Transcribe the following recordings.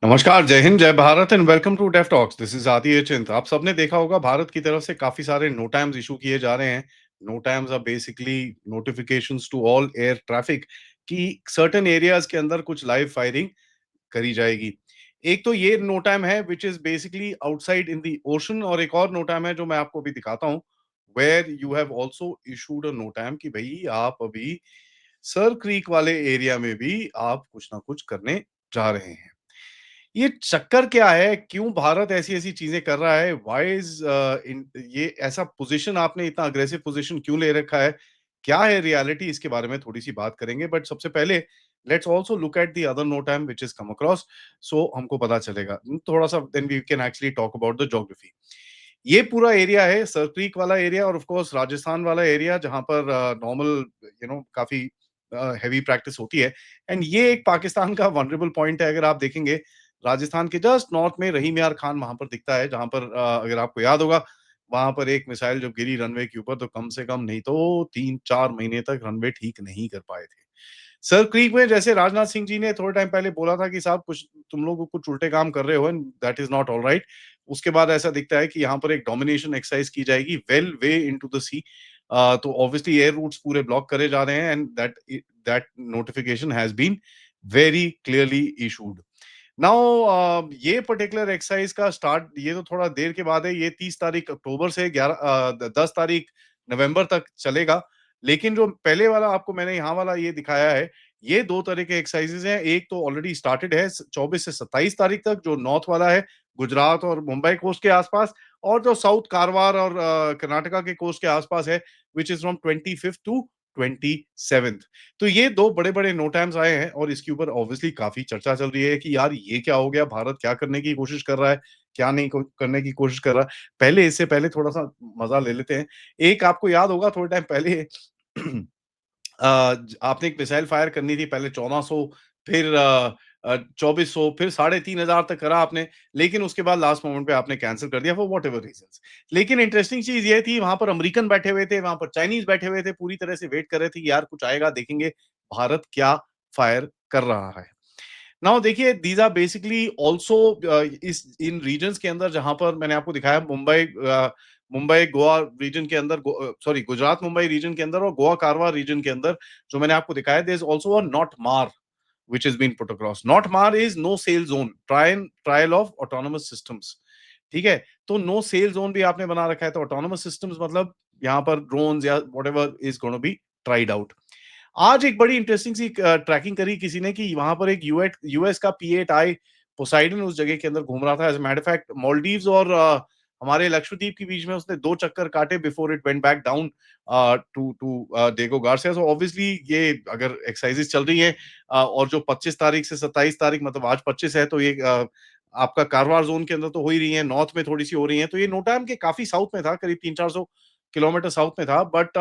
नमस्कार, जय हिंद, जय Bharat and welcome to Def Talks. This is Aadi चिंत। आप सबने देखा होगा भारत की तरफ से काफ़ी सारे नो टाइम्स इश्यू किए जा रहे हैं। NOTAMs are basically notifications to all air traffic कि सर्टेन एरियाज़ के अंदर कुछ लाइव फायरिंग करी जाएगी। एक तो ये नो टाइम है which is basically outside in the ocean और एक और नो टाइम है जो मैं आपको अभी दिखाता हूँ, where you have also issued a NOTAM कि भई आप अभी सर क्रीक वाले एरिया में भी आप कुछ ना कुछ करने जा रहे हैं। ये चक्कर क्या है? क्यों भारत ऐसी-ऐसी चीज़ें कर रहा है? व्हाई इज़ इन ये ऐसा पोज़ीशन आपने इतना अग्रेसिव पोज़ीशन क्यों ले रखा है? क्या है रियलिटी इसके बारे में थोड़ी-सी बात करेंगे। बट सबसे पहले let's also look at the other NOTAM which is come across so हमको पता चलेगा। थोड़ा-सा then we can actually talk about the geography. ये पूरा एरिया है सर क्रीक वाला एरिया और ऑफ कोर्स राजस्थान वाला एरिया जहाँ पर नॉर्मल काफ़ी हेवी प्रैक्टिस होती है एंड ये एक पाकिस्तान का वल्नरेबल पॉइंट है अगर आप देखेंगे राजस्थान के जस्ट नॉर्थ में रहीम यार खान वहां पर दिखता है जहां पर अगर आपको याद होगा वहां पर एक मिसाइल जब गिरी रनवे के ऊपर तो कम से कम नहीं तो 3-4 महीने तक रनवे ठीक नहीं कर पाए थे। सर क्रीक में जैसे राजनाथ सिंह जी ने थोड़े टाइम पहले बोला था कि साहब कुछ तुम लोग कुछ उल्टे काम कर रहे हो and that is not all right. उसके बाद ऐसा दिखता है कि यहाँ पर एक डोमिनेशन एक्सरसाइज की जाएगी well way into the sea. तो ऑब्वियसली एयर रूट्स पूरे ब्लॉक करे जा रहे हैं and that notification has been very clearly issued. Now ये पर्टिकुलर एक्सरसाइज का स्टार्ट ये तो थोड़ा देर के बाद है, ये 30 तारीख अक्टूबर से 10 तारीख नवंबर तक चलेगा। लेकिन जो पहले वाला आपको मैंने यहाँ वाला ये दिखाया है, ये 2 तरह के एक्सरसाइजेज़ हैं। एक तो ऑलरेडी स्टार्टेड है 24 से 27 तारीख तक जो नॉर्थ वाला है, गुजरात और मुंबई कोस्ट के आसपास और जो साउथ कारवार और कर्नाटका के कोस्ट के आसपास है, which is from 25th to 27th। तो ये 2 बड़े-बड़े नो टाइम्स आए हैं और इसके ऊपर ऑब्वियसली काफ़ी चर्चा चल रही है कि यार ये क्या हो गया? भारत क्या करने की कोशिश कर रहा है? क्या नहीं को करने की कोशिश कर रहा है? पहले इससे पहले थोड़ा-सा मज़ा ले लेते हैं। एक आपको याद होगा थोड़े टाइम पहले आपने एक मिसाइल फायर करनी थी पहले 1400 फिर 2400 फिर 3500 तक करा आपने, लेकिन उसके बाद लास्ट मोमेंट पे आपने कैंसल कर दिया फॉर व्हाटएवर रीजंस। लेकिन इंटरेस्टिंग चीज़ ये थी वहाँ पर अमेरिकन बैठे हुए थे, वहाँ पर चाइनीज़ बैठे हुए थे, पूरी तरह से वेट कर रहे थे कि यार कुछ आएगा देखेंगे भारत क्या फायर कर रहा है। नाउ देखिए दीज़ आर बेसिकली आल्सो इस इन रीजन्स के अंदर जहाँ पर मैंने आपको दिखाया मुंबई गोवा रीजन के अंदर सॉरी गुजरात मुंबई रीजन के अंदर और गोवा कारवार रीजन के अंदर जो मैंने आपको दिखाया there is also a NOTAM which has been put across. Not MAR is no sail zone, trial of autonomous systems. ठीक है? तो नो सेल जोन भी आपने बना रखा है तो ऑटोनोमस सिस्टम्स मतलब यहाँ पर ड्रोन्स या whatever is gonna B tried out. आज एक बड़ी इंटरेस्टिंग सी ट्रैकिंग करी किसी ने कि वहां पर एक यूएस का P-8I पोसाइडन उस जगह के अंदर घूम रहा था। As a matter fact Maldives और हमारे लक्षद्वीप के बीच में उसने 2 चक्कर काटे before it went back down to Diego Garcia. So obviously ये अगर एक्सरसाइजेस चल रही हैं और जो 25 तारीख से 27 तारीख मतलब आज 25 है तो ये आपका कारवार जोन के अंदर तो हो ही रही है, नॉर्थ में थोड़ी-सी हो रही है। तो ये नोटाम के काफ़ी साउथ में था, करीब 300-400 किलोमीटर साउथ में था। But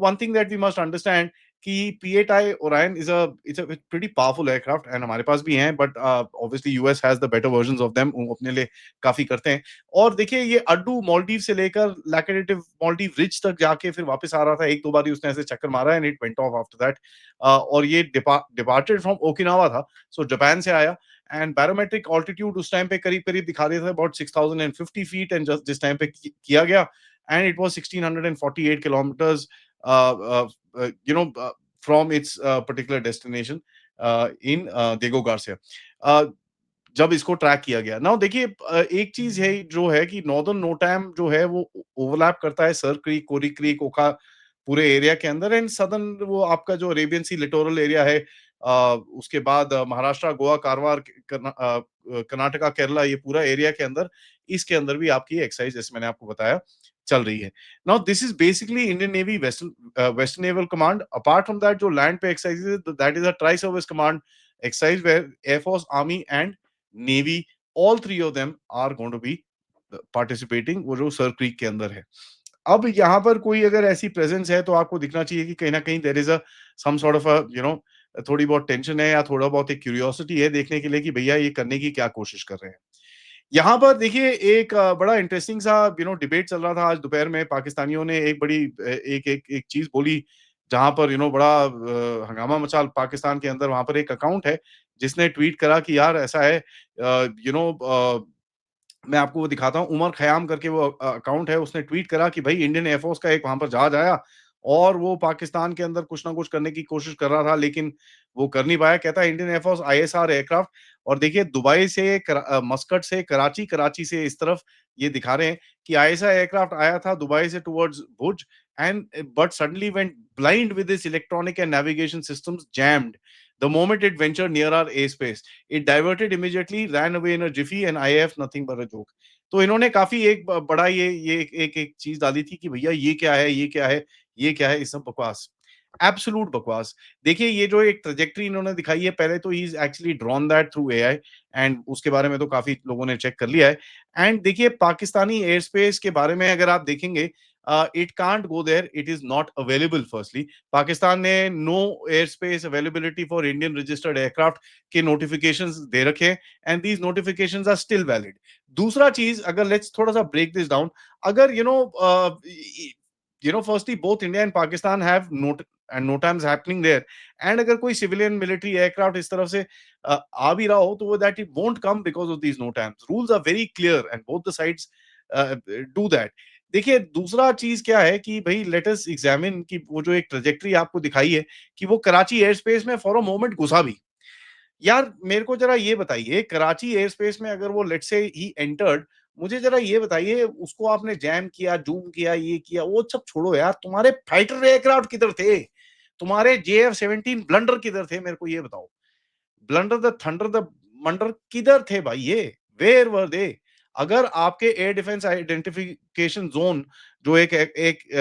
one thing that we must understand कि P-8I Orion it's a pretty powerful aircraft and हमारे पास भी हैं but obviously US has the better versions of them वो अपने लिए काफ़ी करते हैं। और देखिए ये अड्डू मालदीव से लेकर लैक्रेटिव मालदीव रिज तक जाके फिर वापस आ रहा था। 1-2 बार ही उसने ऐसे चक्कर मारा and it went of after that. और ये डिपार्टेड फ्रॉम ओकिनावा था, सो जापान से आया एंड बैरोमेट्रिक ऑल्टीट्यूड उस टाइम पे करीब-करीब दिखा रहे थे अबाउट 6050 फीट एंड जस्ट जिस टाइम पे किया गया and it was 1648 kilometres from its particular destination in Diego Garcia. जब इसको ट्रैक किया गया नाउ देखिए एक चीज है जो है कि नॉर्दर्न नोटैम जो है वो ओवरलैप करता है सर क्रीक कोरी क्रीक ओखा पूरे एरिया के अंदर एंड सदर्न वो आपका जो अरेबियन सी लिटोरल एरिया है उसके बाद महाराष्ट्र गोवा कारवार कर्नाटका केरला ये पूरा एरिया के अंदर इसके अंदर भी आपकी एक्सरसाइज जैसे मैंने आपको बताया चल रही है। Now this is basically Indian navy western naval command. Apart from that जो लैंड पे exercise that is a tri service command exercise where Air Force, Army and Navy, all three of them are going to be participating वो जो sir creek के अंदर है। अब यहाँ पर कोई अगर ऐसी प्रेजेंस है तो आपको दिखना चाहिए कि कहीं ना कहीं there is a some sort of a थोड़ी बहुत टेंशन है या थोड़ा बहुत एक क्यूरियोसिटी है देखने के लिए कि भैया ये करने की क्या कोशिश कर रहे हैं। यहाँ पर देखिए एक बड़ा इंटरेस्टिंग सा डिबेट चल रहा था आज दोपहर में पाकिस्तानियों ने एक बड़ी एक एक एक चीज बोली जहाँ पर बड़ा हंगामा मचा पाकिस्तान के अंदर। वहाँ पर एक अकाउंट है जिसने ट्वीट करा कि यार ऐसा है, मैं आपको वो दिखाता हूँ, उमर खयाम करके वो अकाउंट है, उसने ट्वीट करा कि भाई इंडियन एयरफोर्स का एक वहाँ पर जहाज आया और वो पाकिस्तान के अंदर कुछ ना कुछ करने की कोशिश कर रहा था, लेकिन वो कर नहीं पाया। कहता है इंडियन एयरफोर्स आईएसआर एयरक्राफ्ट, और देखिए दुबई से मस्कट से कराची, कराची से इस तरफ ये दिखा रहे हैं कि आईएसआर एयरक्राफ्ट आया था दुबई से towards Bhuj, and but suddenly went blind with this electronic and navigation systems jammed the moment it ventured near our airspace. It diverted immediately, ran away in a jiffy, and IAF nothing but a joke. तो इन्होंने काफ़ी एक बड़ा ये एक चीज़ डाली थी कि भैया ये क्या है, ये क्या है, ये क्या है, ये सब बकवास। एब्सोल्यूट बकवास। देखिए ये जो एक ट्रैजेक्टरी इन्होंने दिखाई है, पहले तो he is actually drawn that through AI, and उसके बारे में तो काफ़ी लोगों ने चेक कर लिया है। एंड देखिए पाकिस्तानी एयर स्पेस के बारे में अगर आप देखेंगे, it can't go there, it is not available firstly. Pakistan ने no airspace availability for Indian registered aircraft के नोटिफिकेशंस दे रखे हैं, and these notifications are still valid. दूसरा चीज, अगर लेट्स थोड़ा सा ब्रेक दिस डाउन, अगर firstly both India and Pakistan have note and NOTAMs happening there, and अगर कोई सिविलियन मिलिट्री एयरक्राफ्ट इस तरफ से आ भी रहा हो, तो वो that it won't come because of these NOTAMs। Rules are very clear and both the sides do that. देखिए दूसरा चीज क्या है कि भाई लेट अस एग्जामिन कि वो जो एक ट्रेजेक्टरी आपको दिखाई है कि वो कराची एयर स्पेस में फॉर अ मोमेंट घुसा भी। यार मेरे को जरा ये बताइए, कराची एयर स्पेस में अगर वो लेट्स से ही एंटर्ड, मुझे जरा ये बताइए उसको आपने जैम किया, जूम किया, ये किया, वो सब छोड़ो यार, तुम्हारे फाइटर एयरक्राफ्ट किधर थे? तुम्हारे JF-17 ब्लंडर किधर थे, मेरे को ये बताओ। ब्लंडर द थंडर द मंडर किधर थे भाई ये? वेयर वर दे? अगर आपके एयर डिफेंस आइडेंटिफिकेशन जोन जो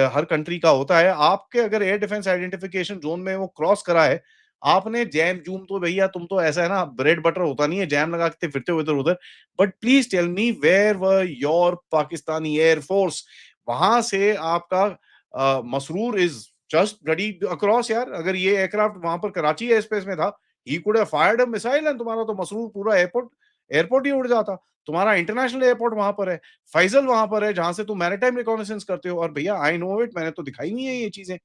हर कंट्री का होता है, आपके अगर एयर डिफेंस आइडेंटिफिकेशन जोन में वो क्रॉस करा है, आपने जैम जूम तो भैया तुम तो ऐसा है ना, ब्रेड बटर होता नहीं है, जैम लगा के फिरते हो इधर उधर। But please tell me where were your Pakistani air force? वहां से आपका Masroor is just bloody across यार। अगर ये एयरक्राफ्ट वहां पर कराची एयर स्पेस में था, he could have fired a missile and तुम्हारा तो मसरूर पूरा एयरपोर्ट एयरपोर्ट ही उड़ जाता। तुम्हारा इंटरनेशनल एयरपोर्ट वहां पर है, फैजल वहां पर है जहां से तुम मैरिटाइम रिकॉग्निसेंस करते हो, और भैया आई नो इट, मैंने तो दिखाई नहीं है ये चीजें।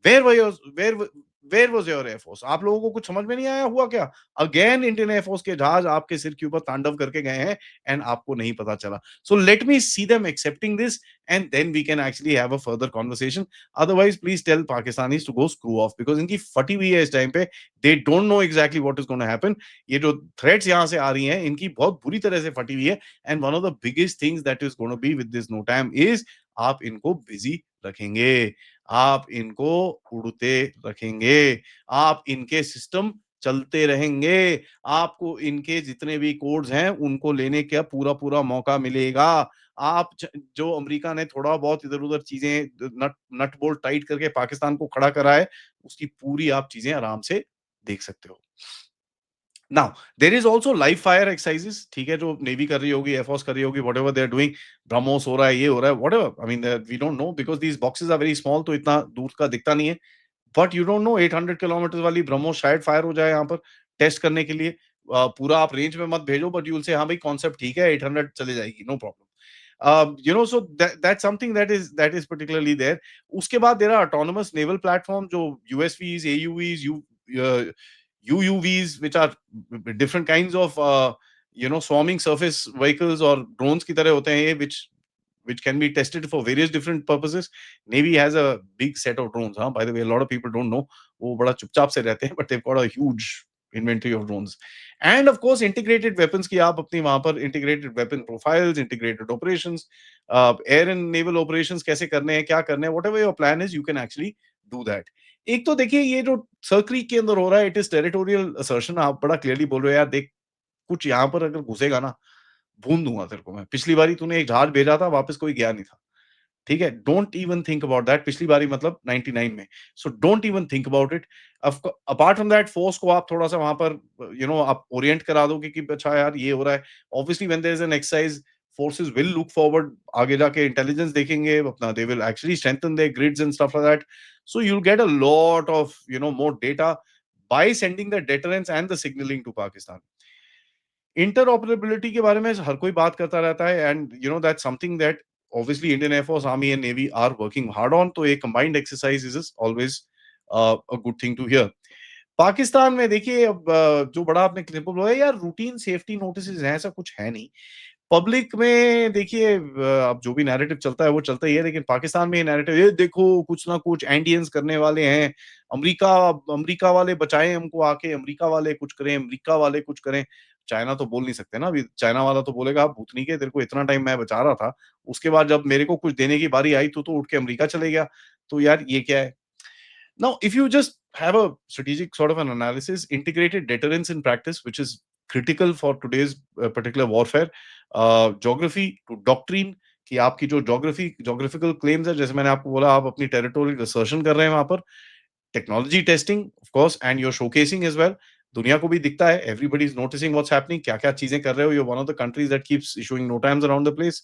Where were your where where was your air force? आप लोगों को कुछ समझ में नहीं आया हुआ क्या? अगेन इंडियन एयरफोर्स के जहाज आपके सिर के ऊपर तांडव करके गए हैं, एंड आपको नहीं पता चला। So let me see them excepting this, and then we can actually have a further conversation. Otherwise please tell Pakistanis to go screw off, because इनकी फटी हुई है इस टाइम पे। They don't know exactly what is gonna happen. ये जो threats यहां से आ रही हैं, इनकी बहुत बुरी तरह से फटी हुई है, and one of the biggest things that is gonna be with this NOTAM is आप इनको बिजी रखेंगे, आप इनको उड़ते रखेंगे, आप इनके सिस्टम चलते रहेंगे, आपको इनके जितने भी कोड्स हैं उनको लेने का पूरा-पूरा मौका मिलेगा। आप ज जो अमेरिका ने थोड़ा बहुत इधर-उधर चीज़ें नट नट बोल्ट टाइट करके पाकिस्तान को खड़ा करा है, उसकी पूरी आप चीज़ें आराम से देख सकते हो। Now there is also live fire exercises, ठीक है, जो नेवी कर रही होगी, एयरफोर्स कर रही होगी, whatever they are doing, BrahMos हो रहा है, ये हो रहा है, whatever, I mean we don't know because these boxes are very small, तो इतना दूर का दिखता नहीं है। But you don't know 800 kilometre वाली ब्रह्मोस शायद फायर हो जाए यहाँ पर टेस्ट करने के लिए। पूरा आप रेंज में मत भेजो, बट यू विल से हाँ भाई कॉन्सेप्ट ठीक है, 800 चले जाएगी, no problem. So that's something that is particularly there. उसके बाद there are autonomous naval platform जो USVs, एयूवीज, UUVs, which are different kinds of swarming surface vehicles or drones की तरह होते हैं ये, which can be tested for various different purposes. Navy has a big set of drones. Huh? By the way, a lot of people don't know. वो बड़ा चुपचाप से रहते हैं, but they've got a huge inventory of drones. And of course, integrated weapons की आप अपनी वहां पर integrated weapon profiles, integrated operations, air and naval operations कैसे करने हैं, क्या करने हैं, whatever your plan is, you can actually do that. एक तो देखिए ये जो सर्क्रीक के अंदर हो रहा है, इट इज टेरिटोरियल असर्शन। आप बड़ा क्लियरली बोल रहे हो यार, देख कुछ यहाँ पर अगर घुसेगा ना, भून दूंगा तेरे को मैं। पिछली बारी तूने एक जहाज भेजा था, वापस कोई गया नहीं था, ठीक है? Don't even think about that. पिछली बारी मतलब 99 में। So don't even think about it. Apart from that, force को आप थोड़ा सा वहां पर आप ओरिएंट करा दो कि अच्छा यार ये हो रहा है। Obviously when there is an exercise, forces will look forward, आगे जाके इंटेलिजेंस देखेंगे अपना, they will actually strengthen their grids and stuff like that, so you'll get a lot of more data by sending the deterrence and the signaling to Pakistan. Interoperability के बारे में हर कोई बात करता रहता है, and that's something that obviously Indian Air Force, Army and Navy are working hard on. तो एक combined exercise is always a good thing to hear. Pakistan में देखिए अब जो बड़ा आपने क्लिप बोला यार रूटीन सेफ्टी नोटिसेस हैं, ऐसा कुछ है नहीं। पब्लिक में देखिए अब जो भी नैरेटिव चलता है वो चलता ही है, लेकिन पाकिस्तान में ये नैरेटिव ये देखो कुछ ना कुछ एंडियंस करने वाले हैं, अमेरिका अमेरिका वाले बचाएँ हमको आके, अमेरिका वाले कुछ करें, अमेरिका वाले कुछ करें। चाइना तो बोल नहीं सकते ना अभी, चाइना वाला तो बोलेगा आप भूतनी के तेरे को इतना टाइम मैं बचा रहा था, उसके बाद जब मेरे को कुछ देने की बारी आई तू तो उठ के अमेरिका चले गया। तो यार ये क्या है? Now, if you just have a strategic sort of an analysis, integrated deterrence in practice, which is critical for today's particular warfare, geography to doctrine, कि आपकी जो जोग्राफिकल क्लेम्स है, जैसे मैंने आपको बोला आप अपनी टेरिटोरियल असर्शन कर रहे हैं वहां पर, technology testing of course and your showcasing as well. दुनिया को भी दिखता है, everybody is noticing what's happening, क्या क्या चीजें कर रहे हो, you one of the countries that keeps issuing NOTAMs around the place.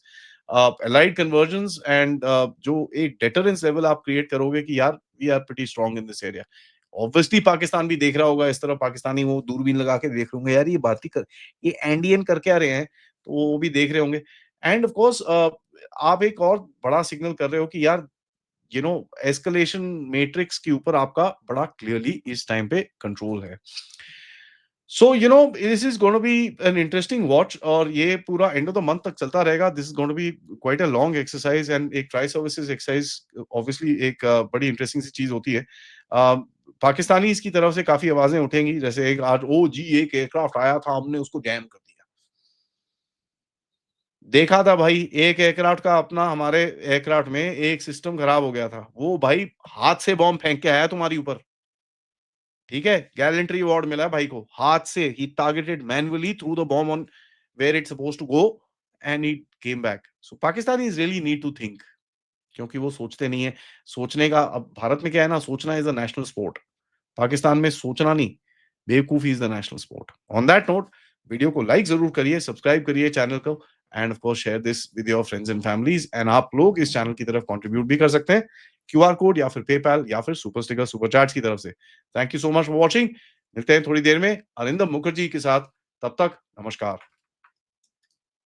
allied convergence and जो एक डेटरेंस लेवल आप क्रिएट करोगे कि यार we are pretty strong in this area. Obviously Pakistan भी देख रहा होगा इस तरह, पाकिस्तानी वो दूरबीन लगा के देख रहे होंगे यार ये भारतीय कर, ये एंडियन कर क्या रहे हैं, तो वो भी देख रहे होंगे। एंड ऑफ कोर्स आप एक और बड़ा सिग्नल कर रहे हो कि यार एस्केलेशन मैट्रिक्स के ऊपर आपका बड़ा क्लियरली इस टाइम पे कंट्रोल है। So this is gonna B an interesting watch, और ये पूरा एंड ऑफ द मंथ तक चलता रहेगा। This is gonna B quite a long exercise, and एक ट्राई सर्विसेज एक्सरसाइज ऑब्वियसली एक बड़ी इंटरेस्टिंग सी चीज होती है। पाकिस्तानी इसकी तरफ से काफी आवाजें उठेंगी, जैसे एक आज ओ जी एक एयरक्राफ्ट आया था हमने उसको जैम कर दिया। देखा था भाई, एक एयरक्राफ्ट का अपना हमारे एयरक्राफ्ट में एक सिस्टम खराब हो गया था। वो भाई हाथ से बॉम्ब फेंक के आया तुम्हारे ऊपर, ठीक है? गैलेंट्री अवार्ड मिला है भाई को, हाथ से ही targeted manually through the bomb on where it's supposed to go and he came back. So Pakistanis really need to think, क्योंकि वो सोचते नहीं है। सोचने का अब भारत में क्या है ना, सोचना is a national sport. Pakistan में सोचना नहीं, बेवकूफ़ी is the national sport. On that note, video को लाइक ज़रूर करिए, सब्सक्राइब करिए चैनल को, end of course share this with your friends and families. And आप लोग इस चैनल की तरफ कंट्रीब्यूट भी कर सकते हैं, क्यूआर कोड या फिर पेपैल या फिर सुपर स्टिकर, सुपर चैट्स की तरफ से। Thank you so much for watching. मिलते हैं थोड़ी देर में अरिंदम मुखर्जी के साथ, तब तक नमस्कार।